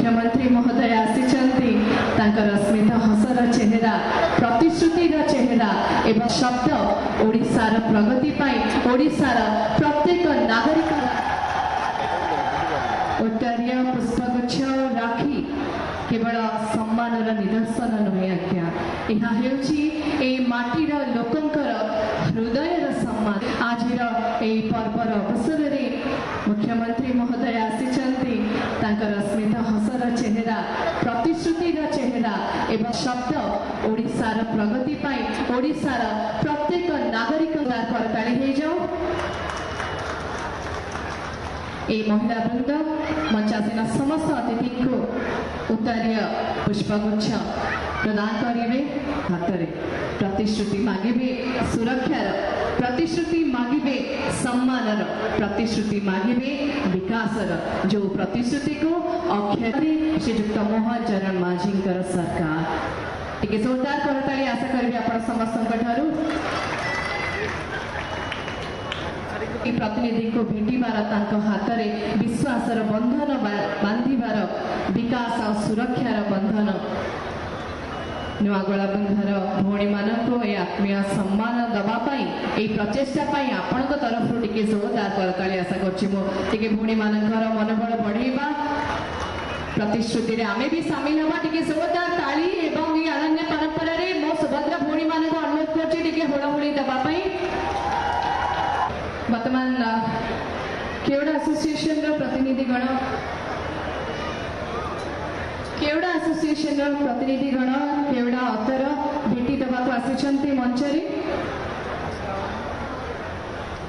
मुख्यमंत्री महोदय आसिचंती तांकर स्मित हसर चेहरा प्रतिश्रुतिर चेहरा एवं शब्द ओडिशार प्रगति पाई ओडिशार प्रत्येक नागरिक उत्तरीय पुष्पगुच्छ राखी केवल सम्मानर निदर्शन नुहे आज्ञा यह माटीर लोकंकर हृदयर सम्मान आजिर यही पर्वर अवसर में मुख्यमंत्री महोदय आसिचंती तांकर स्मित हसर चेहरा प्रतिश्रुतिर चेहरा एवं शब्द ओडिशार प्रगति पाई ओडिशार प्रत्येक नागरिक करताली हो जाओ ए महिला वृंद मंचासीन समस्त अतिथि को उत्तरीय पुष्पगुच्छ प्रदान करेंगे हाथ में प्रतिश्रुति मागिबे सुरक्षार प्रतिश्रुति मागिबे सम्मानर प्रतिश्रुति मागिबे विकासर जो प्रतिश्रुति को अक्षर श्रीजुक्त मोहन चरण माझींकर सरकार टिके जोरदार करताली आशा करी आपण समस्त प्रतिनिधि को भेटार हाथ में विश्वासर बंधन बांधार विकास और सुरक्षार बंधन नुआगला बंधर भौणी मानक आत्मीय सम्मान दवाई प्रचेषा आपण तरफ टी जोरदार करताली आशा करी भौणी मानकर मनोबल बढ़ेबा प्रतिश्रुति आमे भी सामिल हवा टी जोरदार ताली एवं ये अनन्य परंपरा मो सुभद्रा भौणी मान अनुरोध कर होड़ाहोड़ी दवाई वर्तमान केवड़ा एसोसिएशन प्रतिनिधिगण केवड़ा एसोसिएशन प्रतिनिधिगण केवड़ा अतर भेटी देवाक आसी मंचरे